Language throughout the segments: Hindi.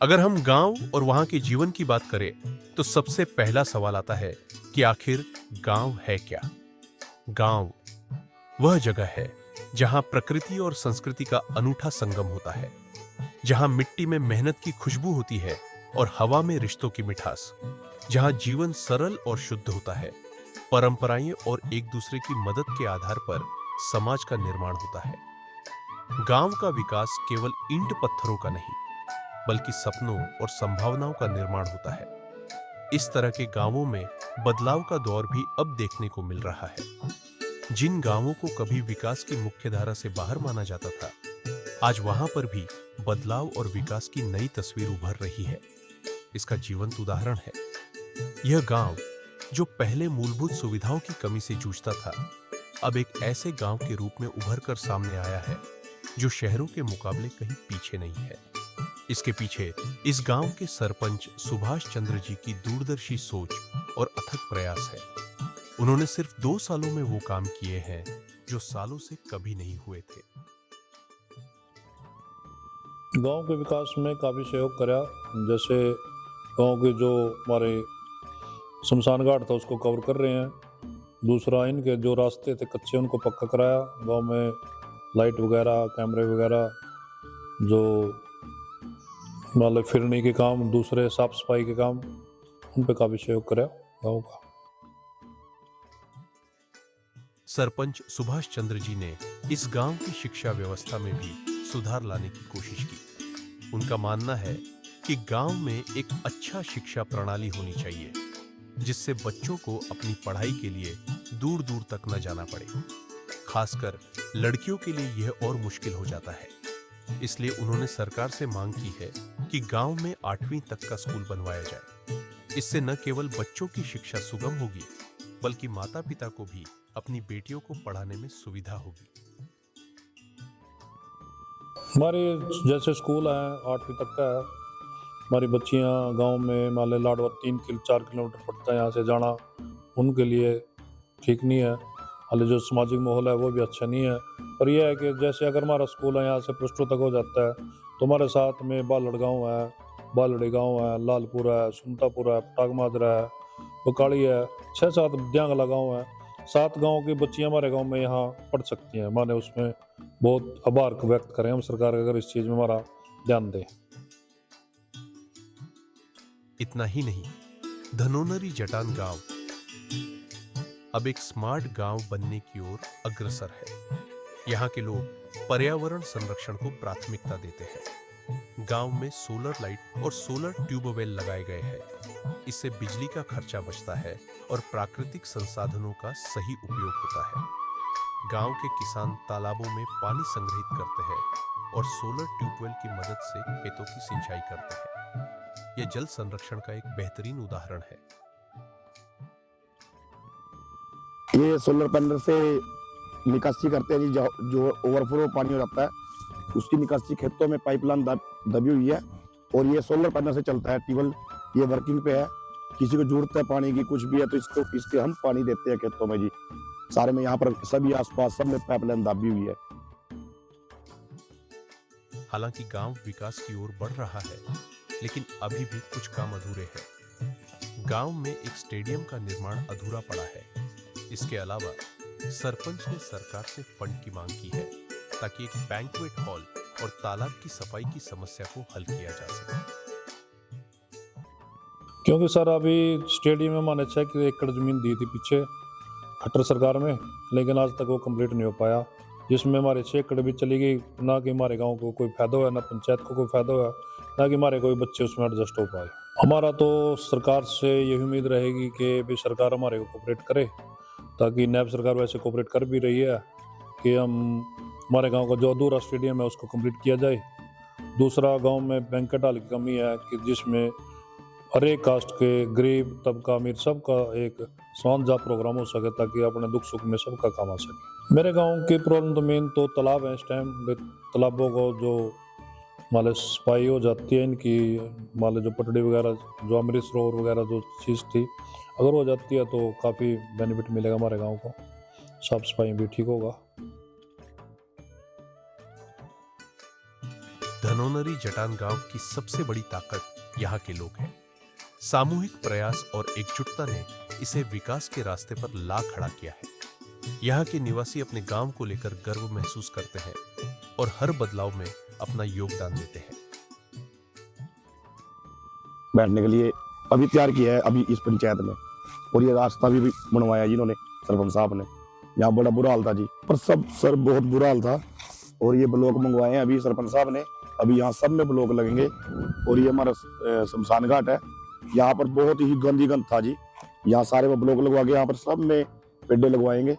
अगर हम गांव और वहां के जीवन की बात करें तो सबसे पहला सवाल आता है कि आखिर गांव है क्या। गांव वह जगह है जहां प्रकृति और संस्कृति का अनूठा संगम होता है, जहां मिट्टी में मेहनत की खुशबू होती है और हवा में रिश्तों की मिठास, जहां जीवन सरल और शुद्ध होता है, परंपराएं और एक दूसरे की मदद के आधार पर समाज का निर्माण होता है। गांव का विकास केवल ईंट पत्थरों का नहीं, बल्कि सपनों और संभावनाओं का निर्माण होता है। इस तरह के गांवों में बदलाव का दौर भी अब देखने को मिल रहा है। जिन गांवों को कभी विकास की मुख्यधारा से बाहर माना जाता था, आज वहां पर भी बदलाव और विकास की नई तस्वीर उभर रही है। इसका जीवंत उदाहरण है यह गांव जो पहले मूलभूत सुविधाओं की कमी से जूझता था, अब एक ऐसे गांव के रूप में उभर कर सामने आया है जो शहरों के मुकाबले कहीं पीछे नहीं है। इसके पीछे इस गांव के सरपंच सुभाष चंद्र जी की दूरदर्शी सोच और अथक प्रयास है। उन्होंने सिर्फ 2 सालों में वो काम किए हैं जो सालों से कभी नहीं हुए थे। गांव के विकास में काफ़ी सहयोग करा। जैसे गांव के जो हमारे शमशान घाट था उसको कवर कर रहे हैं। दूसरा, इनके जो रास्ते थे कच्चे उनको पक्का कराया। गांव में लाइट वगैरह, कैमरे वगैरह, जो मतलब फिरने के काम, दूसरे साफ सफाई के काम, उन पे काफ़ी सहयोग करा गांव का। सरपंच सुभाष चंद्र जी ने इस गांव की शिक्षा व्यवस्था में भी सुधार लाने की कोशिश की। उनका मानना है कि गांव में एक अच्छा शिक्षा प्रणाली होनी चाहिए, जिससे बच्चों को अपनी पढ़ाई के लिए दूर दूर तक न जाना पड़े। खासकर लड़कियों के लिए यह और मुश्किल हो जाता है। इसलिए उन्होंने सरकार से मांग की है कि गांव में 8वीं तक का स्कूल बनवाया जाए। इससे न केवल बच्चों की शिक्षा सुगम होगी, बल्कि माता पिता को भी अपनी बेटियों को पढ़ाने में सुविधा होगी। हमारे जैसे स्कूल है 8वीं तक का है। हमारी बच्चियां गांव में मान ले लाडवा 3-4 किलोमीटर पड़ता है यहाँ से जाना, उनके लिए ठीक नहीं है। हालांकि जो सामाजिक माहौल है वो भी अच्छा नहीं है। पर यह है कि जैसे अगर हमारा स्कूल है यहाँ से +2 तक हो जाता है, तो हमारे साथ में बालड़ गाँव है, बालड़ी गाँव है, लालपुर है, सुनतापुर है, पटाक माजरा है, बकाड़ी है, 6-7 द्यांगला गाँव है। 7 गाँव की बच्चियाँ हमारे गाँव में यहाँ पढ़ सकती हैं। माने उसमें बहुत आभार व्यक्त करें हम सरकार का, अगर इस चीज़ में हमारा ध्यान दें। इतना ही नहीं, धनोनरी जटान गांव अब एक स्मार्ट गांव बनने की ओर अग्रसर है। यहाँ के लोग पर्यावरण संरक्षण को प्राथमिकता देते हैं। गांव में सोलर लाइट और सोलर ट्यूबवेल लगाए गए हैं। इससे बिजली का खर्चा बचता है और प्राकृतिक संसाधनों का सही उपयोग होता है। गांव के किसान तालाबों में पानी संग्रहित करते हैं और सोलर ट्यूबवेल की मदद से खेतों की सिंचाई करते हैं। यह जल संरक्षण का एक बेहतरीन उदाहरण है। ये सोलर पैनल से निकासी करते हैं जी, जो ओवरफ्लो पानी हो जाता है उसकी निकासी खेतों में पाइपलाइन दबी हुई है और ये सोलर पैनल से चलता है। ट्यूबवेल ये वर्किंग पे है। किसी को जरूरत है पानी की, कुछ भी है तो इसके हम पानी देते हैं खेतों में जी। सारे में यहाँ पर सभी आसपास सब में पाइपलाइन दबी हुई है। हालांकि गांव विकास की ओर बढ़ रहा है, लेकिन अभी भी कुछ काम अधूरे हैं। गांव में एक स्टेडियम का निर्माण अधूरा पड़ा है। इसके अलावा सरपंच ने सरकार से फंड की मांग की है ताकि एक बैंक्वेट हॉल और तालाब की सफाई की समस्या को हल किया जा सके। क्योंकि सर अभी स्टेडियम में माने 6 एकड़ जमीन दी थी पीछे खट्टर सरकार में, लेकिन आज तक वो कंप्लीट नहीं हो पाया, जिसमें हमारे 6 एकड़ भी चली गई। ना कि हमारे गांव को कोई फायदा हुआ, ना पंचायत को कोई फायदा हुआ, ना कि हमारे कोई बच्चे उसमें एडजस्ट हो पाए। हमारा तो सरकार से यही उम्मीद रहेगी कि भी सरकार हमारे को कोऑपरेट करे, ताकि नैब सरकार वैसे कोऑपरेट कर भी रही है कि हम हमारे गांव का जो अधूरा स्टेडियम है उसको कंप्लीट किया जाए। दूसरा, गांव में बैंक्वेट हॉल की कमी है कि जिसमें हर एक कास्ट के, गरीब तबका, अमीर, सबका एक साझा प्रोग्राम हो सके, ताकि अपने दुख सुख में सबका काम आ सके। मेरे गांव की प्रॉब्लम तो मेन तो तालाब है। इस टाइम तालाबों को जो मान सफाई हो जाती है इनकी, मान जो पटड़ी वगैरह, जो अमृत सरोवर वगैरह जो चीज़ थी, अगर हो जाती है तो काफ़ी बेनिफिट मिलेगा हमारे गांव को। साफ सफाई भी ठीक होगा। धनोनरी जटान गांव की सबसे बड़ी ताकत यहाँ के लोग हैं। सामूहिक प्रयास और एकजुटता ने इसे विकास के रास्ते पर ला खड़ा किया है। यहाँ के निवासी अपने गांव को लेकर गर्व महसूस करते हैं और हर बदलाव में अपना योगदान देते हैं। बैठने के लिए अभी तैयार किया है अभी इस पंचायत में, और ये रास्ता भी बनवाया जिन्होंने सरपंच साहब ने। यहाँ बड़ा बुरा हाल था जी, पर सब सर बहुत बुरा हाल था, और ये ब्लॉक मंगवाए हैं अभी सरपंच साहब ने। अभी यहाँ सब में ब्लॉक लगेंगे, और ये हमारा शमशान घाट है, यहाँ पर बहुत ही गंद था जी। यहाँ सारे में ब्लॉक लगवा के यहाँ पर सब में पेड़े लगवाएंगे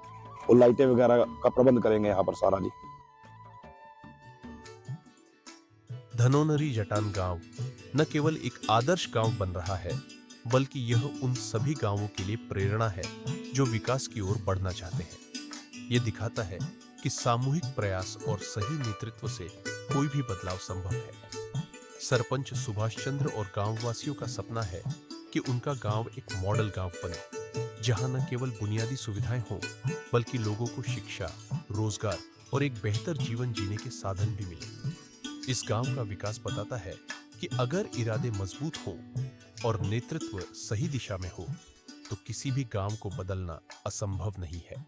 और लाइटें वगैरह का प्रबंध करेंगे यहाँ पर सारा जी। धनोनरी जटान गांव न केवल एक आदर्श गांव बन रहा है, बल्कि यह उन सभी गांवों के लिए प्रेरणा है जो विकास की ओर बढ़ना चाहते हैं। यह दिखाता है कि सामूहिक प्रयास और सही नेतृत्व से कोई भी बदलाव संभव है। सरपंच सुभाष चंद्र और गांववासियों का सपना है कि उनका गांव एक मॉडल गांव बने, जहां न केवल बुनियादी सुविधाएं हों, बल्कि लोगों को शिक्षा, रोजगार और एक बेहतर जीवन जीने के साधन भी मिले। इस गांव का विकास बताता है कि अगर इरादे मजबूत हों और नेतृत्व सही दिशा में हो, तो किसी भी गांव को बदलना असंभव नहीं है।